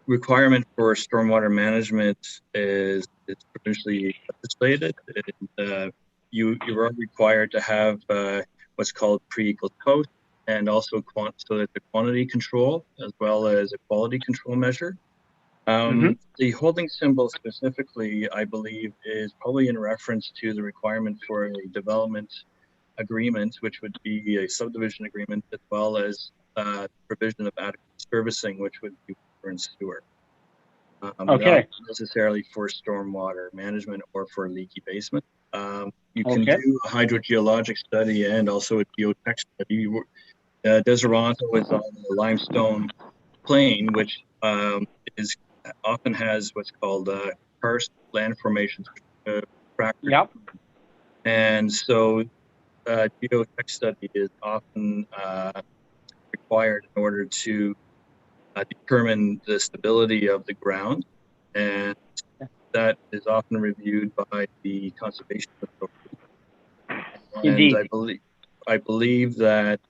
requirement for stormwater management is provincially legislated. You are required to have what's called pre-equal post, and also so that the quantity control as well as a quality control measure. The holding symbol specifically, I believe, is probably in reference to the requirement for a development agreement, which would be a subdivision agreement, as well as provision of adequate servicing, which would be water and sewer. Not necessarily for stormwater management or for leaky basement. You can do a hydrogeologic study and also a geotech study. Deseronto is on the limestone plain, which often has what's called karst land formations. And so geotech study is often required in order to determine the stability of the ground, and that is often reviewed by the conservation authority. Indeed. And I believe that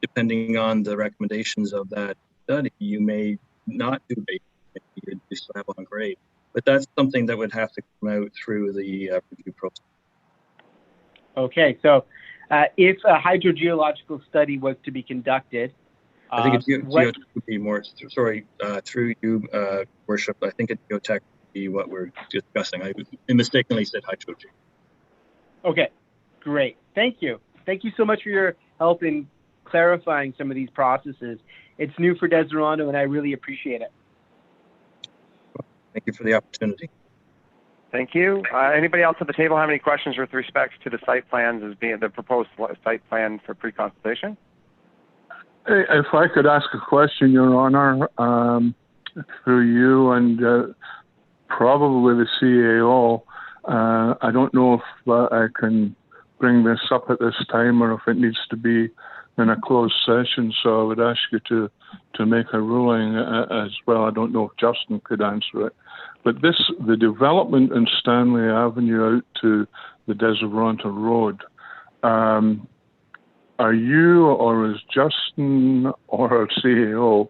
depending on the recommendations of that study, you may not do base, you do slab on grade, but that's something that would have to come out through the review process. Okay, so if a hydrogeological study was to be conducted, I think geotech would be more, sorry, through you, Worship, I think geotech would be what we're discussing. I mistakenly said hydrogen. Okay, great. Thank you. Thank you so much for your help in clarifying some of these processes. It's new for Deseronto, and I really appreciate it. Thank you for the opportunity. Thank you. Anybody else at the table have any questions with respect to the site plans as being the proposed site plan for pre-consultation? If I could ask a question, Your Honor, through you and probably the CAO, I don't know if I can bring this up at this time or if it needs to be in a closed session, so I would ask you to make a ruling as well. I don't know if Justin could answer it. But the development in Stanley Avenue out to the Deseronto Road, are you or is Justin or our CEO,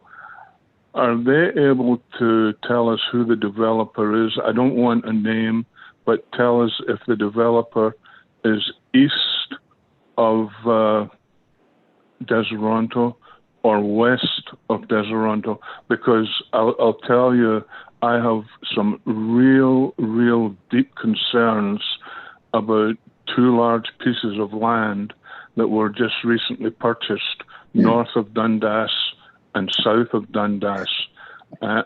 are they able to tell us who the developer is? I don't want a name, but tell us if the developer is east of Deseronto or west of Deseronto, because I'll tell you, I have some real deep concerns about two large pieces of land that were just recently purchased north of Dundas and south of Dundas. As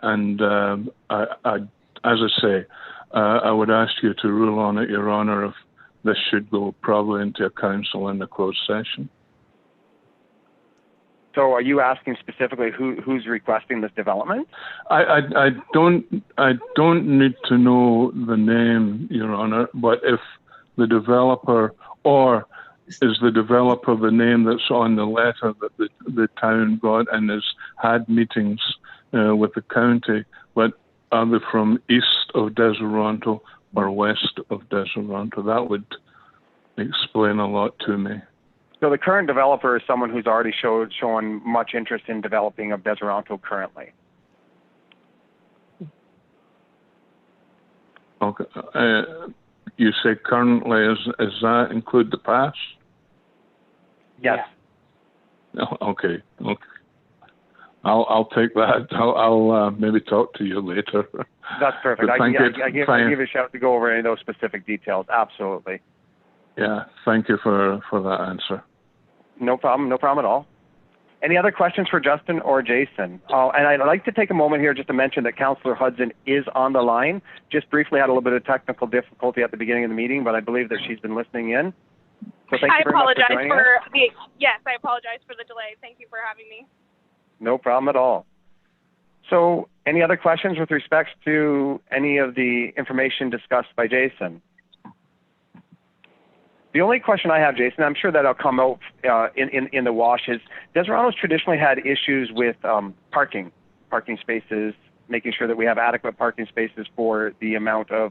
I say, I would ask you to rule on it, Your Honor, if this should go probably into a council in the closed session. So are you asking specifically who's requesting this development? I don't need to know the name, Your Honor, but if the developer, or is the developer the name that's on the letter that the town got and has had meetings with the county, but are they from east of Deseronto or west of Deseronto? That would explain a lot to me. So the current developer is someone who's already shown much interest in developing of Deseronto currently. Okay. You say currently, does that include the past? Yes. Yeah. Okay. I'll take that. I'll maybe talk to you later. That's perfect. I give you a shout to go over any of those specific details. Absolutely. Yeah. Thank you for that answer. No problem. No problem at all. Any other questions for Justin or Jason? And I'd like to take a moment here just to mention that Councillor Hudson is on the line. Just briefly had a little bit of technical difficulty at the beginning of the meeting, but I believe that she's been listening in. So thank you very much for joining us. Yes, I apologize for the delay. Thank you for having me. No problem at all. So any other questions with respect to any of the information discussed by Jason? The only question I have, Jason, I'm sure that'll come out in the wash, is Deseronto's traditionally had issues with parking spaces, making sure that we have adequate parking spaces for the amount of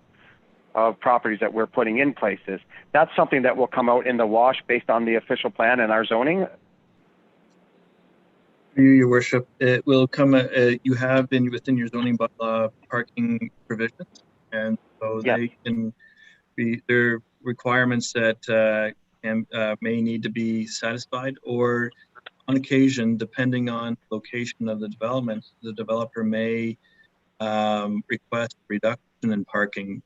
of properties that we're putting in places. That's something that will come out in the wash based on the official plan and our zoning. Your worship, it will come, you have been within your zoning bylaw parking provisions, and so Yes. they can be, there are requirements that may need to be satisfied, or on occasion, depending on location of the development, the developer may request reduction in parking,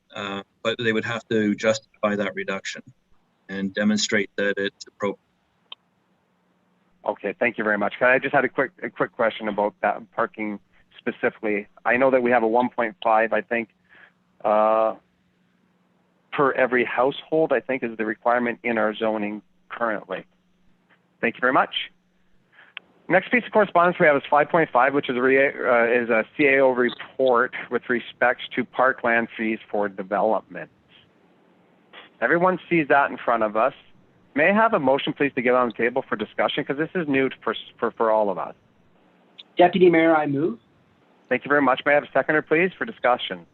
but they would have to justify that reduction and demonstrate that it's appropriate. Okay, thank you very much. I just had a quick question about that parking specifically. I know that we have a 1.5, I think, per every household, I think is the requirement in our zoning currently. Thank you very much. Next piece of correspondence we have is 5.5, which is a CAO report with respect to parkland fees for development. Everyone sees that in front of us. May I have a motion, please, to get on the table for discussion, because this is new for all of us. Deputy Mayor, I move. Thank you very much. May I have a seconder, please, for discussion?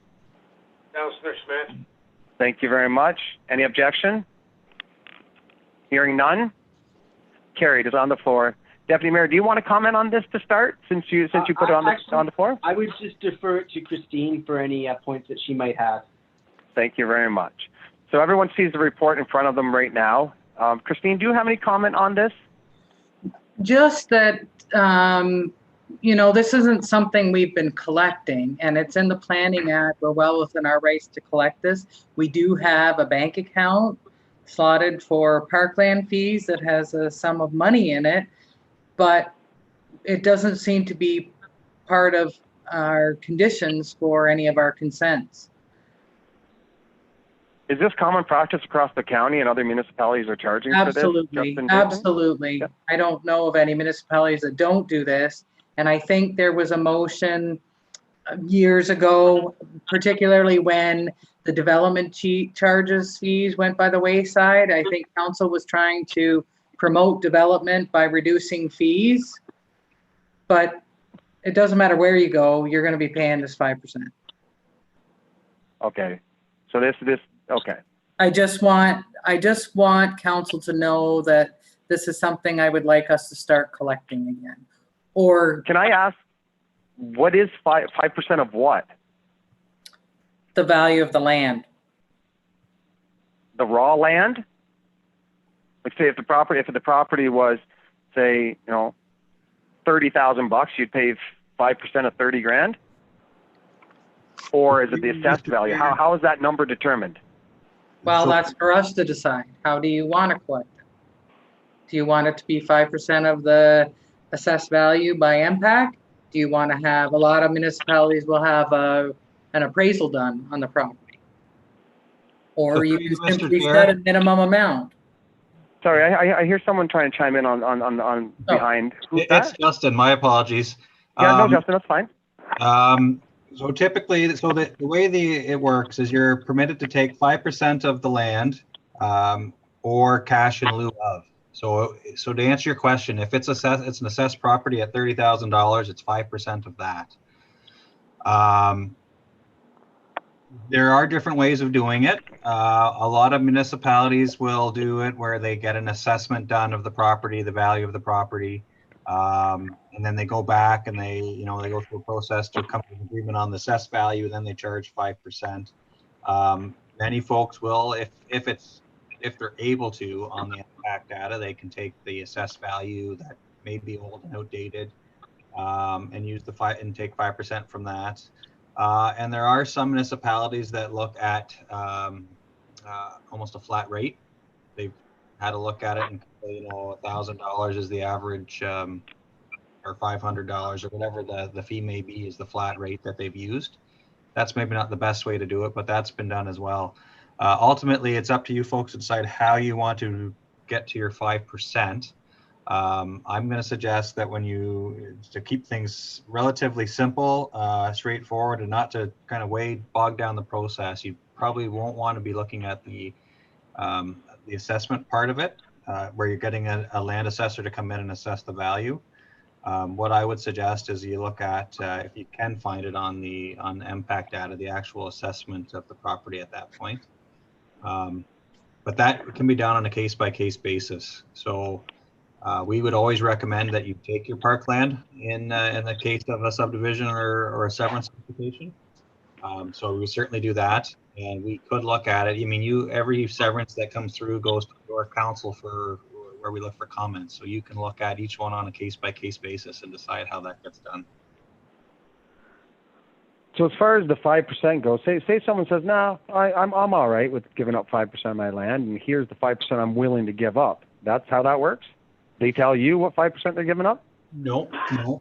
Councillor Smith. Thank you very much. Any objection? Hearing none. Carried. Is on the floor. Deputy Mayor, do you want to comment on this to start, since you put it on the floor? I would just defer it to Christine for any points that she might have. Thank you very much. So everyone sees the report in front of them right now. Christine, do you have any comment on this? Just that, this isn't something we've been collecting, and it's in the Planning Act. We're well within our rights to collect this. We do have a bank account slotted for parkland fees that has a sum of money in it, but it doesn't seem to be part of our conditions for any of our consents. Is this common practice across the county and other municipalities are charging for this? Absolutely. Yeah. I don't know of any municipalities that don't do this. And I think there was a motion years ago, particularly when the development charges fees went by the wayside. I think council was trying to promote development by reducing fees, but it doesn't matter where you go, you're going to be paying this 5%. Okay. So this okay. I just want council to know that this is something I would like us to start collecting again. Or can I ask, what is 5% of what? The value of the land. The raw land? Like, say if the property was, say, $30,000, you'd pay 5% of 30 grand? Or is it the assessed value? How is that number determined? Well, that's for us to decide. How do you want to collect it? Do you want it to be 5% of the assessed value by MPAC? Do you want to have, a lot of municipalities will have an appraisal done on the property? Or you can simply set a minimum amount. Sorry, I hear someone trying to chime in on behind. Who's that? It's Justin. My apologies. Yeah, no, Justin, that's fine. So typically, the way it works is you're permitted to take 5% of the land or cash in lieu of. So to answer your question, if it's an assessed property at $30,000, it's 5% of that. There are different ways of doing it. A lot of municipalities will do it where they get an assessment done of the property, the value of the property, and then they go back and they go through a process to come to an agreement on the assessed value, and then they charge 5%. Many folks will, if they're able to, on the impact data, they can take the assessed value that may be old and outdated, and use and take 5% from that. And there are some municipalities that look at almost a flat rate. They've had a look at it and $1,000 is the average, or $500 or whatever the fee may be is the flat rate that they've used. That's maybe not the best way to do it, but that's been done as well. Ultimately, it's up to you folks to decide how you want to get to your 5%. I'm going to suggest that to keep things relatively simple, straightforward, and not to kind of bog down the process, you probably won't want to be looking at the assessment part of it, where you're getting a land assessor to come in and assess the value. What I would suggest is you look at, if you can find it on the impact data, the actual assessment of the property at that point. But that can be done on a case-by-case basis. So we would always recommend that you take your parkland in the case of a subdivision or a severance application. So we certainly do that, and we could look at it. I mean, every severance that comes through goes to your council for where we look for comments. So you can look at each one on a case-by-case basis and decide how that gets done. So as far as the 5% goes, say someone says, no, I'm all right with giving up 5% of my land, and here's the 5% I'm willing to give up. That's how that works? They tell you what 5% they're giving up? No.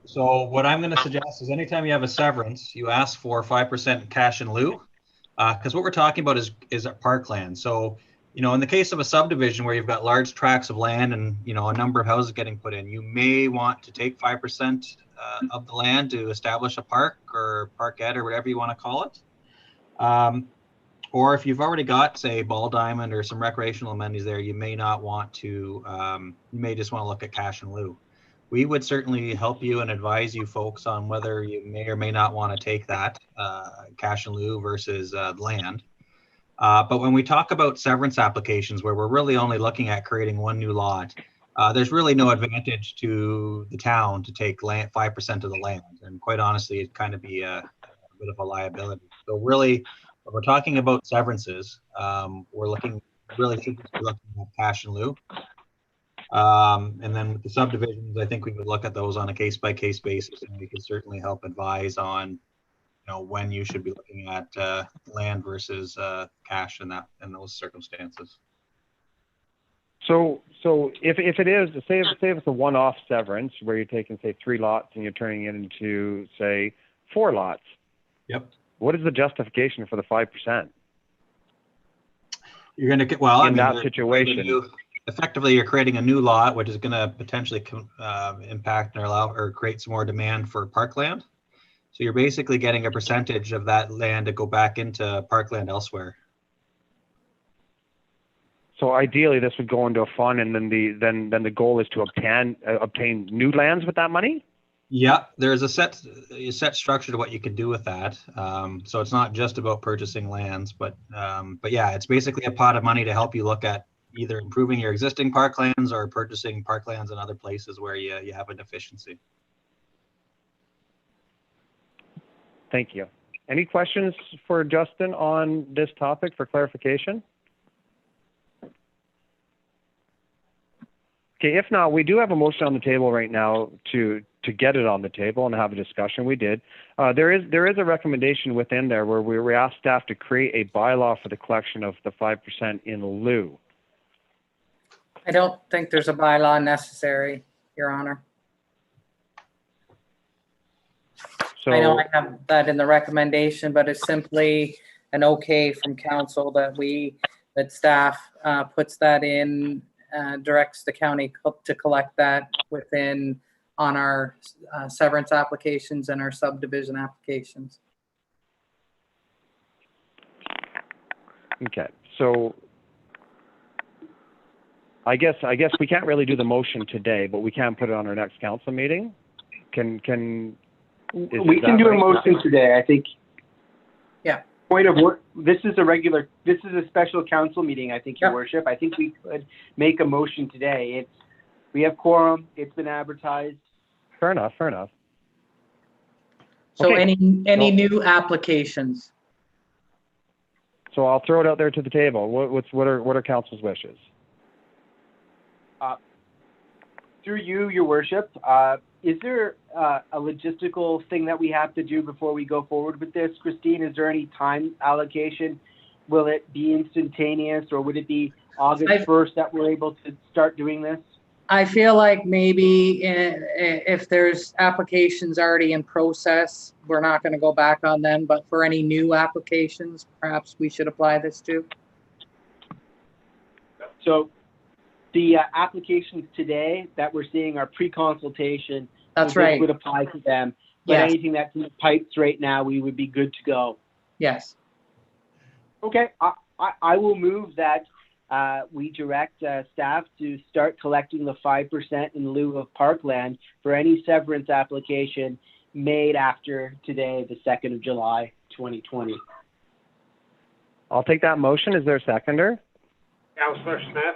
So what I'm going to suggest is anytime you have a severance, you ask for 5% cash in lieu, because what we're talking about is a parkland. So, in the case of a subdivision where you've got large tracts of land and, a number of houses getting put in, you may want to take 5% of the land to establish a park or parkette or whatever you want to call it. Or if you've already got, say, ball diamond or some recreational amenities there, you may not want to, you may just want to look at cash in lieu. We would certainly help you and advise you folks on whether you may or may not want to take that cash in lieu versus land. But when we talk about severance applications where we're really only looking at creating one new lot, there's really no advantage to the town to take 5% of the land. And quite honestly, it'd kind of be a bit of a liability. So really, when we're talking about severances, we're looking at cash in lieu. And then with the subdivisions, I think we would look at those on a case-by-case basis, and we could certainly help advise on, when you should be looking at land versus cash in those circumstances. So if it is, say if it's a one-off severance where you're taking, say, 3 lots and you're turning it into, say, 4 lots. Yep. What is the justification for the 5%? You're going to get, in that situation. Effectively, you're creating a new lot, which is going to potentially impact or create some more demand for parkland. So you're basically getting a percentage of that land to go back into parkland elsewhere. So ideally, this would go into a fund, and then the goal is to obtain new lands with that money. Yeah, there's a set structure to what you can do with that. So it's not just about purchasing lands, but yeah, it's basically a pot of money to help you look at either improving your existing parklands or purchasing parklands in other places where you have a deficiency. Thank you. Any questions for Justin on this topic for clarification? Okay, if not, we do have a motion on the table right now to get it on the table and have a discussion. We did. There is a recommendation within there where we asked staff to create a bylaw for the collection of the 5% in lieu. I don't think there's a bylaw necessary, Your Honor. So, I know I have that in the recommendation, but it's simply an okay from council that staff puts that in, directs the county to collect that on our severance applications and our subdivision applications. Okay, so I guess we can't really do the motion today, but we can put it on our next council meeting. We can do a motion today, I think. Yeah. Point of work. This is a special council meeting, I think, Your Worship. I think we could make a motion today. We have quorum. It's been advertised. Fair enough. So okay. any new applications? So I'll throw it out there to the table. What are council's wishes? Through you, Your Worship, is there a logistical thing that we have to do before we go forward with this? Christine, is there any time allocation? Will it be instantaneous, or would it be August 1st that we're able to start doing this? I feel like maybe if there's applications already in process, we're not going to go back on them. But for any new applications, perhaps we should apply this to. So the applications today that we're seeing are pre-consultation. That's so right. This would apply to them. But yes. Anything that's in the pipes right now, we would be good to go. Yes. Okay. I will move that we direct staff to start collecting the 5% in lieu of parkland for any severance application made after today, the 2nd of July, 2020. I'll take that motion. Is there a seconder? Councillor Smith.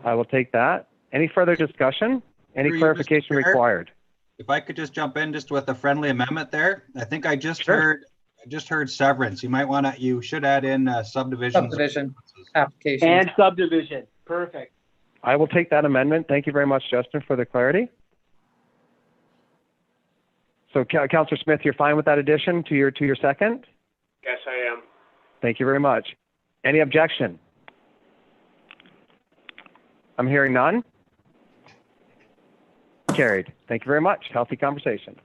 I will take that. Any further discussion? Any Through you, Mr. clarification Chair. required? If I could just jump in just with a friendly amendment there. I think I just Sure. heard severance. You should add in subdivisions. Subdivision applications. And subdivision. Perfect. I will take that amendment. Thank you very much, Justin, for the clarity. So, Councillor Smith, you're fine with that addition to your second? Yes, I am. Thank you very much. Any objection? I'm hearing none. Carried. Thank you very much. Healthy conversation.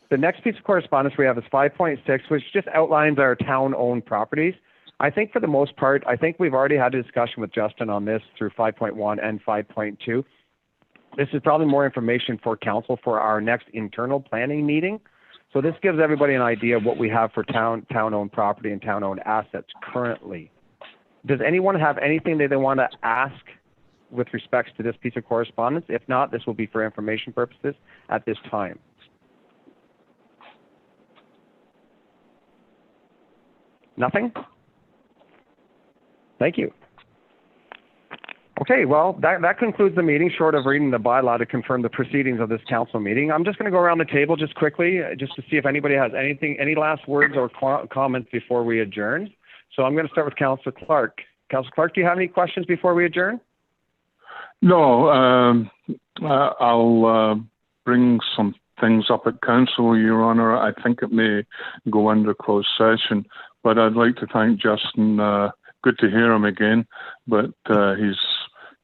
The next piece of correspondence we have is 5.6, which just outlines our town-owned properties. I think for the most part, I think we've already had a discussion with Justin on this through 5.1 and 5.2. This is probably more information for council for our next internal planning meeting. So this gives everybody an idea of what we have for town-owned property and town-owned assets currently. Does anyone have anything that they want to ask with respects to this piece of correspondence? If not, this will be for information purposes at this time. Nothing? Thank you. Okay, well, that concludes the meeting, short of reading the bylaw to confirm the proceedings of this council meeting. I'm just going to go around the table just quickly, just to see if anybody has any last words or comments before we adjourn. So I'm going to start with Councillor Clark. Councillor Clark, do you have any questions before we adjourn? No, I'll bring some things up at council, Your Honour. I think it may go under closed session, but I'd like to thank Justin. Good to hear him again, but he's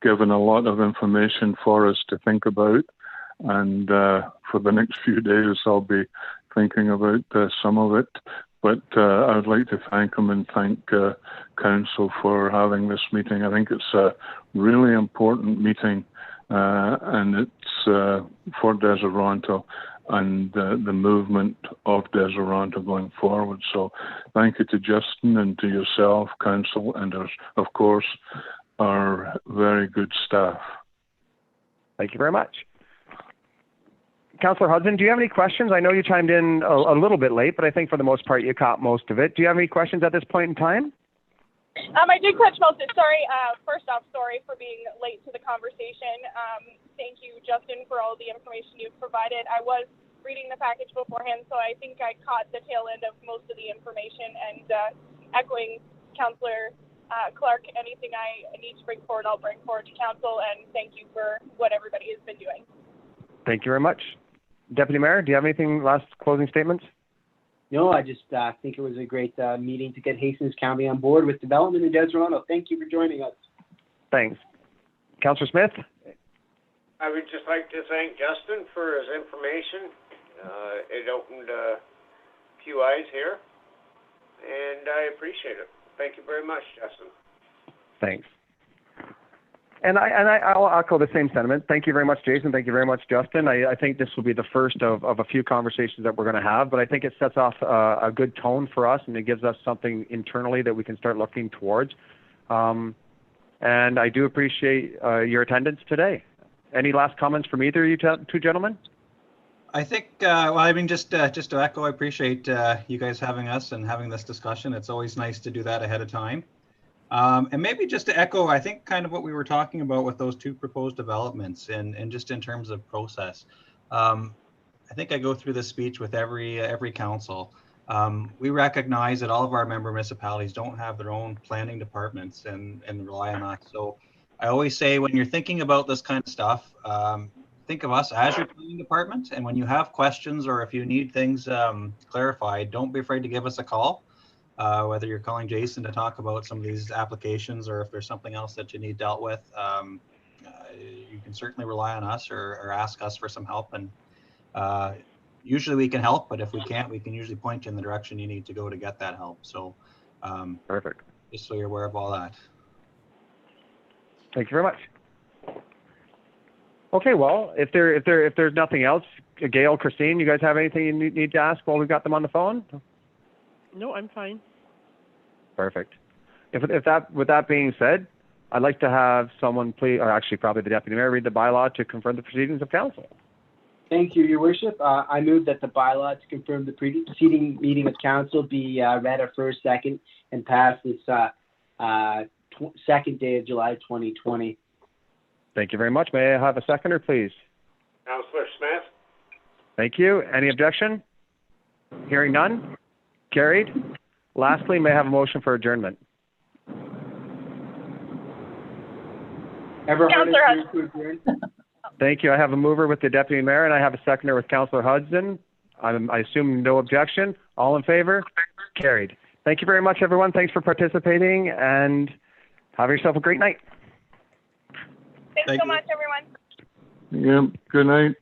given a lot of information for us to think about, and for the next few days I'll be thinking about some of it. But I would like to thank him and thank council for having this meeting. I think it's a really important meeting, and it's for Deseronto and the movement of Deseronto going forward. So thank you to Justin and to yourself, council, and of course our very good staff. Thank you very much. Councillor Hudson, do you have any questions? I know you chimed in a little bit late, but I think for the most part you caught most of it. Do you have any questions at this point in time? I did catch most of it. Sorry. First off, sorry for being late to the conversation. Thank you, Justin, for all the information you've provided. I was reading the package beforehand, so I think I caught the tail end of most of the information. And echoing Councillor Clark, anything I need to bring forward, I'll bring forward to council. And thank you for what everybody has been doing. Thank you very much. Deputy Mayor, do you have anything, last closing statements? No, I just think it was a great meeting to get Hastings County on board with development in Deseronto. Thank you for joining us. Thanks. Councillor Smith? I would just like to thank Justin for his information. It opened a few eyes here, and I appreciate it. Thank you very much, Justin. Thanks. And I'll echo the same sentiment. Thank you very much, Jason. Thank you very much, Justin. I think this will be the first of a few conversations that we're going to have, but I think it sets off a good tone for us, and it gives us something internally that we can start looking towards. And I do appreciate your attendance today. Any last comments from either of you two gentlemen? I think, well, I mean, just to echo, I appreciate you guys having us and having this discussion. It's always nice to do that ahead of time. And maybe just to echo, I think kind of what we were talking about with those two proposed developments and just in terms of process. I think I go through this speech with every council. We recognize that all of our member municipalities don't have their own planning departments and rely on us. So I always say when you're thinking about this kind of stuff, think of us as your planning department. And when you have questions or if you need things clarified, don't be afraid to give us a call. Whether you're calling Jason to talk about some of these applications or if there's something else that you need dealt with, you can certainly rely on us or ask us for some help. And usually we can help, but if we can't, we can usually point you in the direction you need to go to get that help. So perfect. Just so you're aware of all that. Thank you very much. Okay, well, if there's nothing else, Gail, Christine, you guys have anything you need to ask while we've got them on the phone? No, I'm fine. Perfect. With that being said, I'd like to have someone please, or actually probably the Deputy Mayor, read the bylaw to confirm the proceedings of Council. Thank you, Your Worship. I move that the bylaw to confirm the preceding meeting of Council be read a first, second, and pass this second day of July 2020. Thank you very much. May I have a seconder, please? Councillor Smith? Thank you. Any objection? Hearing none? Carried. Lastly, may I have a motion for adjournment? Councillor Hudson. Thank you. I have a mover with the Deputy Mayor, and I have a seconder with Councillor Hudson. I assume no objection. All in favor? Carried. Thank you very much, everyone. Thanks for participating, and have yourself a great night. Thanks so much, everyone. Yeah, good night.